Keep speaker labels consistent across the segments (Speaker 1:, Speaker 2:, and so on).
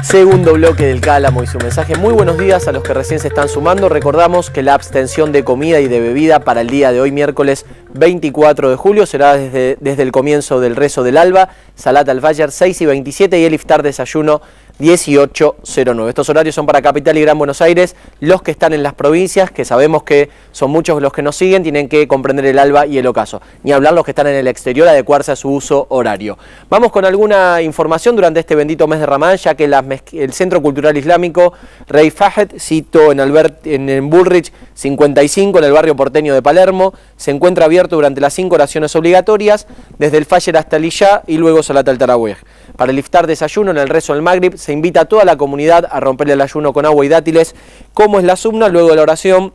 Speaker 1: Segundo bloque del Cálamo y su mensaje. Muy buenos días a los que recién se están sumando. Recordamos que la abstención de comida y de bebida para el día de hoy, miércoles 24 de julio, será desde el comienzo del rezo del alba, Salat al-Fajr 6:27 y el iftar desayuno 18:09. Estos horarios son para Capital y Gran Buenos Aires. Los que están en las provincias, que sabemos que son muchos los que nos siguen, tienen que comprender el alba y el ocaso. Ni hablar los que están en el exterior, adecuarse a su uso horario. Vamos con alguna información durante este bendito mes de Ramadán, ya que el Centro Cultural Islámico Rey Fahd, cito en Bullrich 55, en el barrio porteño de Palermo, se encuentra abierto durante las 5 oraciones obligatorias, desde el Fajr hasta el Isha y luego Salat al-Tarawih. Para el iftar desayuno, en el rezo del Maghrib, se invita a toda la comunidad a romper el ayuno con agua y dátiles, como es la sunna. Luego de la oración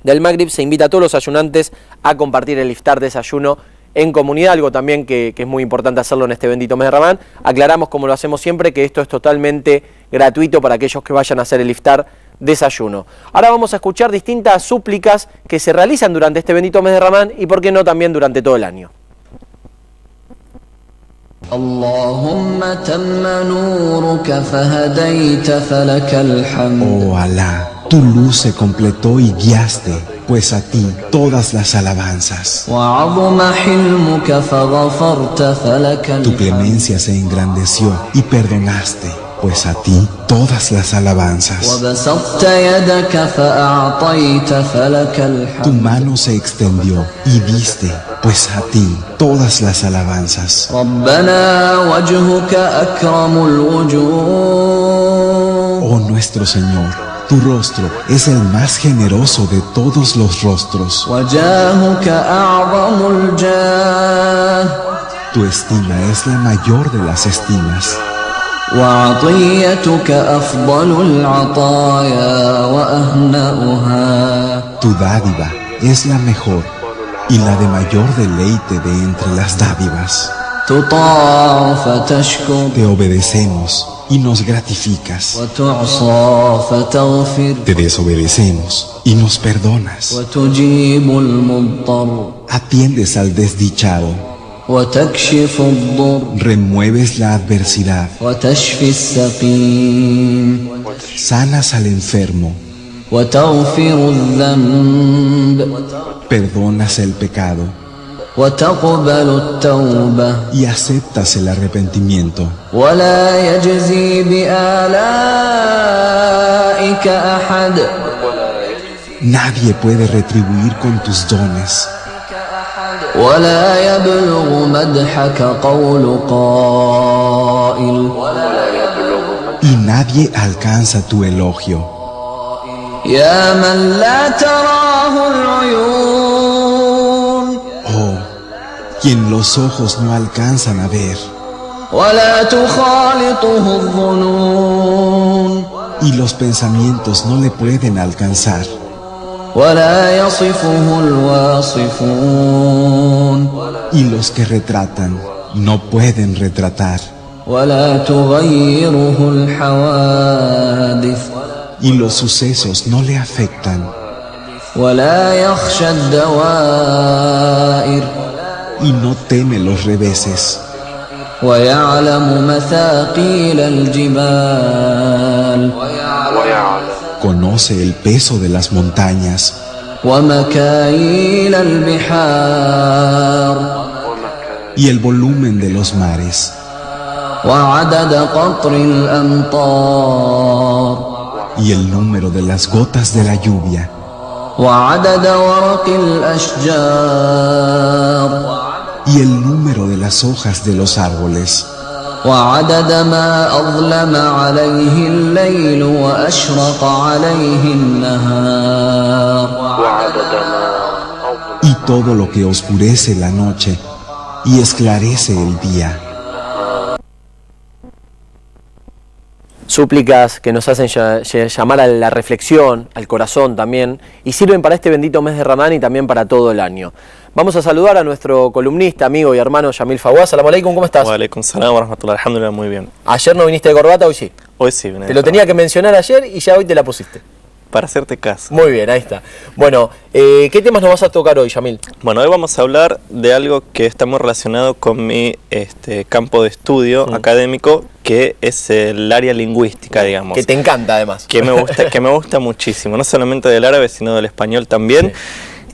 Speaker 1: del Maghrib, se invita a todos los ayunantes a compartir el iftar desayuno en comunidad, algo también que es muy importante hacerlo en este bendito mes de Ramadán. Aclaramos, como lo hacemos siempre, que esto es totalmente gratuito para aquellos que vayan a hacer el iftar desayuno. Ahora vamos a escuchar distintas súplicas que se realizan durante este bendito mes de Ramadán y, por qué no, también durante todo el año.
Speaker 2: Allahumma tamma nuruka fahadayta falakal hamd.
Speaker 3: Oh Alá, tu luz se completó y guiaste, pues a ti todas las alabanzas.
Speaker 2: Wa 'azama hilmuka faghafarta falakal hamd.
Speaker 3: Tu clemencia se engrandeció y perdonaste, pues a ti todas las alabanzas.
Speaker 2: Wa basatta yadaka fa'a'tayta falakal hamd.
Speaker 3: Tu mano se extendió y diste, pues a ti todas las alabanzas.
Speaker 2: Rabbana wajhuka akramul wujuh.
Speaker 3: Oh nuestro Señor, tu rostro es el más generoso de todos los rostros.
Speaker 2: Wajahuka a'zamul jah.
Speaker 3: Tu estima es la mayor de las estimas.
Speaker 2: وعطيتك أفضل العطايا وأهنأها.
Speaker 3: Tu dádiva es la mejor y la de mayor deleite de entre las dádivas.
Speaker 2: تطاع فتشكر.
Speaker 3: Te obedecemos y nos gratificas.
Speaker 2: وتعصى فتغفر.
Speaker 3: Te desobedecemos y nos perdonas.
Speaker 2: وتجيب المضطر.
Speaker 3: Atiendes al desdichado.
Speaker 2: وتكشف الضر.
Speaker 3: Remueves la adversidad.
Speaker 2: وتشفي السقيم.
Speaker 3: Sanas al enfermo.
Speaker 2: وتغفر الذنب.
Speaker 3: Perdonas el pecado.
Speaker 2: وتقبل التوبة.
Speaker 3: Y aceptas el arrepentimiento.
Speaker 2: ولا يجزي بآلائك أحد.
Speaker 3: Nadie puede retribuir con tus dones.
Speaker 2: ولا يبلغ مدحك قول قائل.
Speaker 3: Y nadie alcanza tu elogio.
Speaker 2: يا من لا تراه العيون.
Speaker 3: Oh, quien los ojos no alcanzan a ver.
Speaker 2: ولا تخالطه الظنون.
Speaker 3: Y los pensamientos no le pueden alcanzar.
Speaker 2: ولا يصفه الواصفون.
Speaker 3: Y los que retratan no pueden retratar.
Speaker 2: ولا تغيره الحوادث.
Speaker 3: Y los sucesos no le afectan.
Speaker 2: ولا يخشى الدوائر.
Speaker 3: Y no teme los reveses.
Speaker 2: ويعلم مثاقيل الجبال.
Speaker 3: Conoce el peso de las montañas.
Speaker 2: ومكاييل البحار.
Speaker 3: Y el volumen de los mares.
Speaker 2: وعدد قطر الأمطار.
Speaker 3: Y el número de las gotas de la lluvia.
Speaker 2: وعدد ورق الأشجار.
Speaker 3: Y el número de las hojas de los árboles.
Speaker 2: وعدد ما أظلم عليه الليل وأشرق عليه النهار.
Speaker 3: Y todo lo que oscurece la noche y esclarece el día.
Speaker 1: Súplicas que nos hacen llamar a la reflexión, al corazón también, y sirven para este bendito mes de Ramadán y también para todo el año. Vamos a saludar a nuestro columnista, amigo y hermano Yamil Fawaz. Salam aleikum, ¿cómo estás?
Speaker 4: Wa alaikum salam wa rahmatullah, alhamdulillah, muy bien.
Speaker 1: Ayer no viniste de corbata, hoy sí.
Speaker 4: Hoy sí vine.
Speaker 1: Te lo tenía que mencionar ayer y ya hoy te la pusiste.
Speaker 4: para hacerte caso.
Speaker 1: Muy bien, ahí está. Bueno, ¿qué temas nos vas a tocar hoy, Yamil?
Speaker 4: Bueno, hoy vamos a hablar de algo que está muy relacionado con mi campo de estudio académico, que es el área lingüística, digamos.
Speaker 1: Que te encanta, además.
Speaker 4: Que me gusta muchísimo, no solamente del árabe, sino del español también.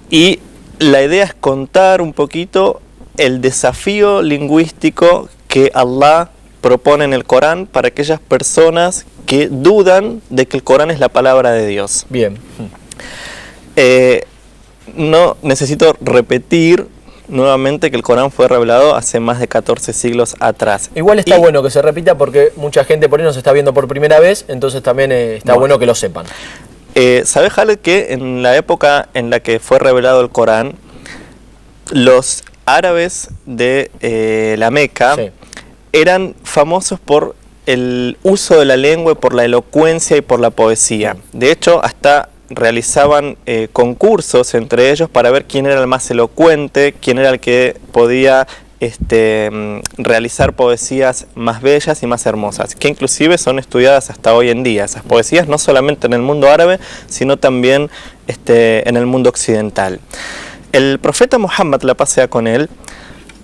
Speaker 4: Sí. Y la idea es contar un poquito el desafío lingüístico que Allah propone en el Corán para aquellas personas que dudan de que el Corán es la palabra de Dios.
Speaker 1: Bien.
Speaker 4: No necesito repetir nuevamente que el Corán fue revelado hace más de 14 siglos atrás.
Speaker 1: Igual está bueno que se repita porque mucha gente por ahí nos está viendo por primera vez, entonces también está bueno que lo sepan.
Speaker 4: ¿Sabes, Jale, que en la época en la que fue revelado el Corán, los árabes de la Meca eran famosos por el uso de la lengua, por la elocuencia y por la poesía? De hecho, hasta realizaban concursos entre ellos para ver quién era el más elocuente, quién era el que podía realizar poesías más bellas y más hermosas, que inclusive son estudiadas hasta hoy en día. Esas poesías no solamente en el mundo árabe, sino también en el mundo occidental. El profeta Muhammad, la paz sea con él,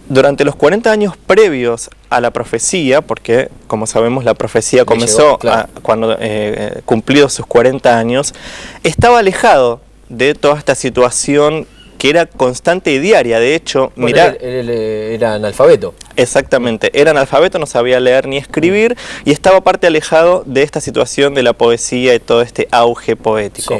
Speaker 4: durante los 40 años previos a la profecía, porque como sabemos la profecía comenzó cuando cumplidos sus 40 años, estaba alejado de toda esta situación que era constante y diaria. De hecho, mirá,
Speaker 1: él era analfabeto.
Speaker 4: Exactamente, era analfabeto, no sabía leer ni escribir y estaba aparte alejado de esta situación de la poesía y todo este auge poético.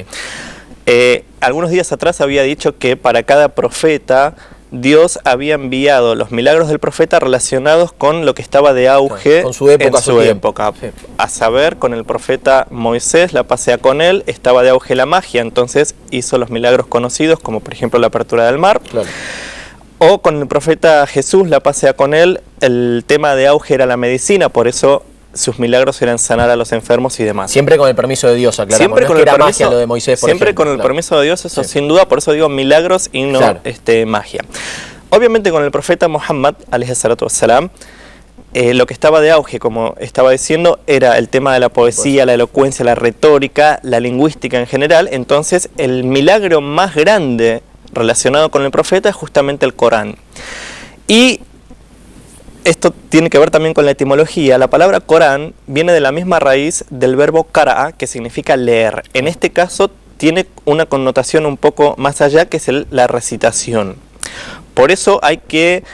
Speaker 4: Sí. Algunos días atrás había dicho que para cada profeta Dios había enviado los milagros del profeta relacionados con lo que estaba de auge
Speaker 1: con su época,
Speaker 4: en su época. Sí. A saber, con el profeta Moisés, la paz sea con él, estaba de auge la magia, entonces hizo los milagros conocidos, como por ejemplo la apertura del mar. Claro. O con el profeta Jesús, la paz sea con él, el tema de auge era la medicina, por eso sus milagros eran sanar a los enfermos y demás.
Speaker 1: Siempre con el permiso de Dios, aclaramos.
Speaker 4: Siempre con el permiso,
Speaker 1: magia lo de Moisés, por
Speaker 4: siempre
Speaker 1: ejemplo,
Speaker 4: con el permiso de Dios, eso sin duda, por eso digo milagros y no magia. Obviamente con el profeta Muhammad, alayhi salatu wassalam, lo que estaba de auge, como estaba diciendo, era el tema de la poesía, la elocuencia, la retórica, la lingüística en general. Entonces el milagro más grande relacionado con el profeta es justamente el Corán. Y esto tiene que ver también con la etimología. La palabra Corán viene de la misma raíz del verbo qara'a, que significa leer. En este caso tiene una connotación un poco más allá, que es la recitación. Por eso hay que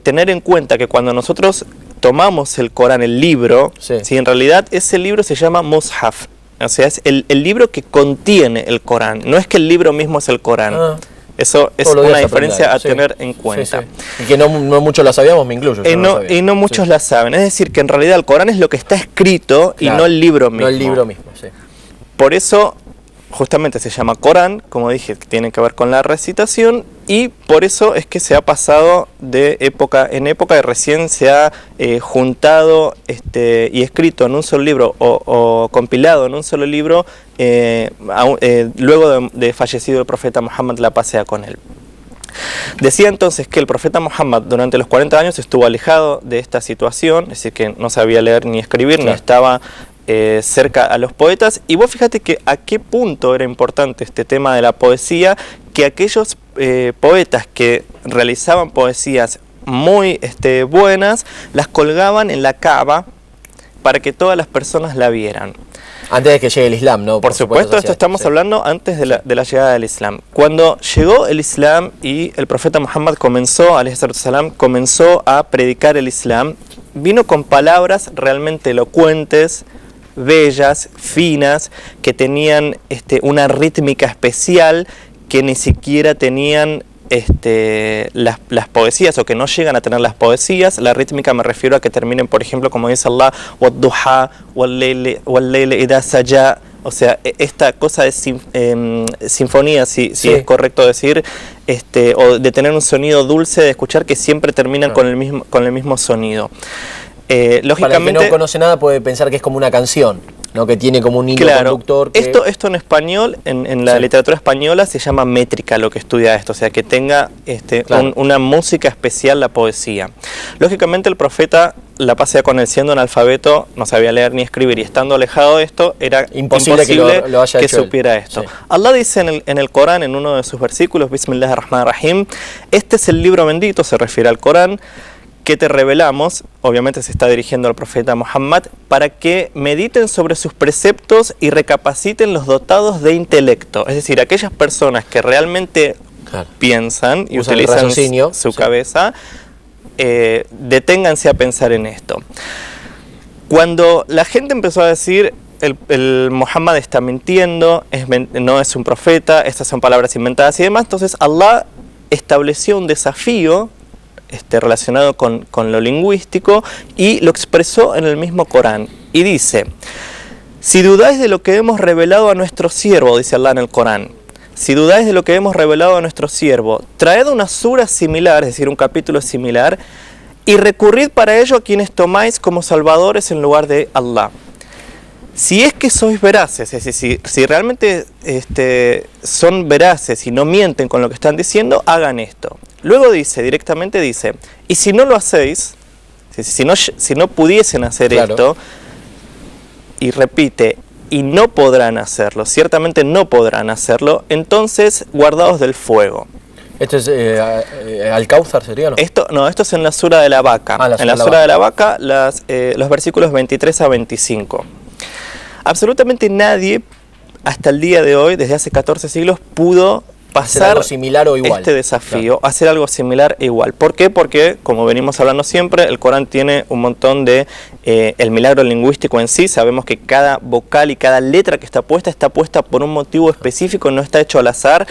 Speaker 4: tener en cuenta que cuando nosotros tomamos el Corán, el libro, si en realidad ese libro se llama Mushaf, o sea, es el libro que contiene el Corán, no es que el libro mismo es el Corán. Eso es una diferencia a tener en cuenta.
Speaker 1: Y que no muchos la sabíamos, me incluyo.
Speaker 4: Y no muchos la saben. Es decir, que en realidad el Corán es lo que está escrito y no el libro mismo.
Speaker 1: No el libro mismo, sí.
Speaker 4: Por eso, justamente se llama Corán, como dije, que tiene que ver con la recitación, y por eso es que se ha pasado de época en época y recién se ha juntado y escrito en un solo libro o compilado en un solo libro luego de fallecido el profeta Muhammad, la paz sea con él. Decía entonces que el profeta Muhammad durante los 40 años estuvo alejado de esta situación, es decir, que no sabía leer ni escribir, no estaba cerca a los poetas. Y vos fíjate que a qué punto era importante este tema de la poesía, que aquellos poetas que realizaban poesías muy buenas, las colgaban en la Kaaba para que todas las personas la vieran.
Speaker 1: Antes de que llegue el Islam, ¿no?
Speaker 4: Por supuesto, esto estamos hablando antes de la llegada del Islam. Cuando llegó el Islam y el profeta Muhammad comenzó a predicar el Islam, vino con palabras realmente elocuentes, bellas, finas, que tenían una rítmica especial que ni siquiera tenían las poesías, o que no llegan a tener las poesías. La rítmica me refiero a que terminen, por ejemplo, como dice Allah, وَالضُّحَى وَاللَّيْلِ إِذَا سَجَى, o sea, esta cosa de sinfonía, si es correcto decir, o de tener un sonido dulce, de escuchar, que siempre terminan con el mismo sonido. Lógicamente,
Speaker 1: para el que no conoce nada puede pensar que es como una canción. No, que tiene como un hilo conductor. Que...
Speaker 4: Esto en español, en la literatura española se llama métrica, lo que estudia esto, o sea, que tenga una música especial la poesía. Lógicamente el profeta la pasea con él siendo analfabeto, no sabía leer ni escribir, y estando alejado de esto, era imposible que supiera esto. Sí. Allah dice en el Corán, en uno de sus versículos, Bismillahirrahmanirrahim, este es el libro bendito, se refiere al Corán, que te revelamos, obviamente se está dirigiendo al profeta Muhammad, para que mediten sobre sus preceptos y recapaciten los dotados de intelecto. Es decir, aquellas personas que realmente piensan y utilizan su cabeza, deténganse a pensar en esto. Cuando la gente empezó a decir, el Muhammad está mintiendo, no es un profeta, estas son palabras inventadas y demás, entonces Allah estableció un desafío relacionado con lo lingüístico y lo expresó en el mismo Corán y dice: si dudáis de lo que hemos revelado a nuestro siervo, dice Allah en el Corán, si dudáis de lo que hemos revelado a nuestro siervo, traed una sura similar, es decir, un capítulo similar, y recurrid para ello a quienes tomáis como salvadores en lugar de Allah. Si es que sois veraces, es decir, si realmente son veraces y no mienten con lo que están diciendo, hagan esto. Luego directamente dice, y si no lo hacéis, si no pudiesen hacer esto, y repite, y no podrán hacerlo, ciertamente no podrán hacerlo, entonces guardaos del fuego.
Speaker 1: ¿Esto es Al-Kauthar sería, no?
Speaker 4: Esto es en la sura de la vaca. En la sura de la vaca, los versículos 23 a 25. Absolutamente nadie, hasta el día de hoy, desde hace 14 siglos, pudo pasar
Speaker 1: algo similar o igual.
Speaker 4: Este desafío, hacer algo similar e igual. ¿Por qué? Porque, como venimos hablando siempre, el Corán tiene un montón de... el milagro lingüístico en sí, sabemos que cada vocal y cada letra que está puesta por un motivo específico, no está hecho al azar.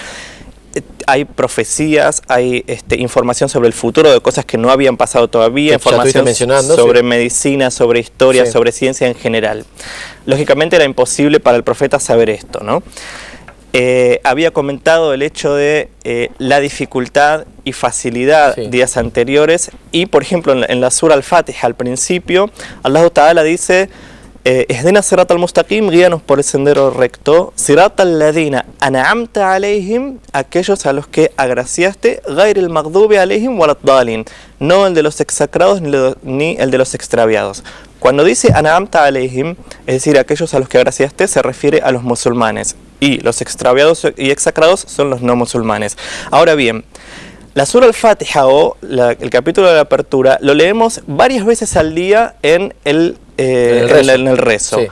Speaker 4: Hay profecías, hay información sobre el futuro de cosas que no habían pasado todavía, información sobre medicina, sobre historia, sobre ciencia en general. Lógicamente era imposible para el profeta saber esto, ¿no? Había comentado el hecho de la dificultad y facilidad días anteriores, y por ejemplo en la sura Al-Fatiha al principio, Allah Ta'ala dice: Ihdina sirat al-mustaqim, guíanos por el sendero recto, sirat al-ladina an'amta alayhim, aquellos a los que agraciaste, ghair al-maghdubi alayhim walat-dalin, no el de los execrados ni el de los extraviados. Cuando dice an'amta alayhim, es decir, aquellos a los que agraciaste, se refiere a los musulmanes, y los extraviados y execrados son los no musulmanes. Ahora bien, la sura Al-Fatiha el capítulo de la apertura lo leemos varias veces al día en el rezo. Sí.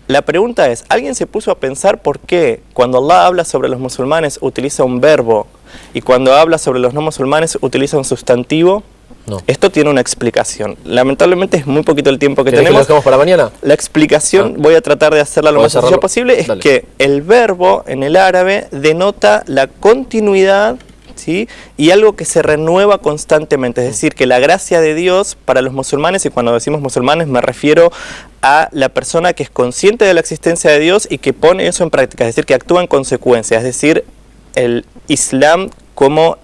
Speaker 4: La pregunta es, ¿alguien se puso a pensar por qué cuando Allah habla sobre los musulmanes utiliza un verbo y cuando habla sobre los no musulmanes utiliza un sustantivo? No. Esto tiene una explicación. Lamentablemente es muy poquito el tiempo que tenemos.
Speaker 1: ¿Lo dejamos para mañana?
Speaker 4: La explicación, voy a tratar de hacerla lo más sencillo posible, es que el verbo en el árabe denota la continuidad, ¿sí? Y algo que se renueva constantemente, es decir, que la gracia de Dios para los musulmanes, y cuando decimos musulmanes me refiero a la persona que es consciente de la existencia de Dios y que pone eso en práctica, es decir, que actúa en consecuencia, es decir, el Islam como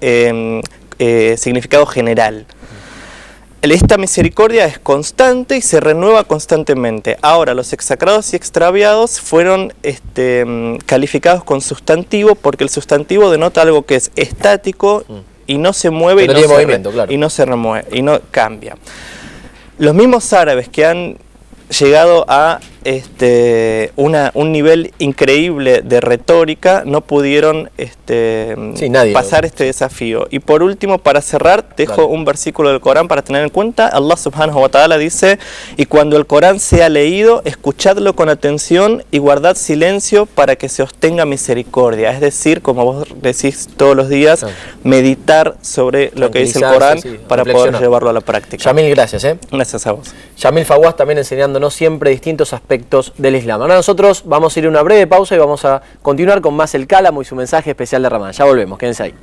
Speaker 4: significado general. Esta misericordia es constante y se renueva constantemente. Ahora, los execrados y extraviados fueron calificados con sustantivo porque el sustantivo denota algo que es estático y no se mueve y no se remueve y no cambia. Los mismos árabes que han llegado a un nivel increíble de retórica no pudieron pasar este desafío. Y por último, para cerrar, dejo un versículo del Corán para tener en cuenta. Allah subhanahu wa ta'ala dice: y cuando el Corán sea leído, escuchadlo con atención y guardad silencio para que se os tenga misericordia. Es decir, como vos decís todos los días, meditar sobre lo que dice el Corán para poder llevarlo a la práctica.
Speaker 1: Yamil, gracias.
Speaker 4: Gracias a vos.
Speaker 1: Yamil Fawaz también enseñándonos siempre distintos aspectos del Islam. Ahora nosotros vamos a ir a una breve pausa y vamos a continuar con más el Cálamo y su mensaje especial de Ramadán. Ya volvemos, quédense ahí.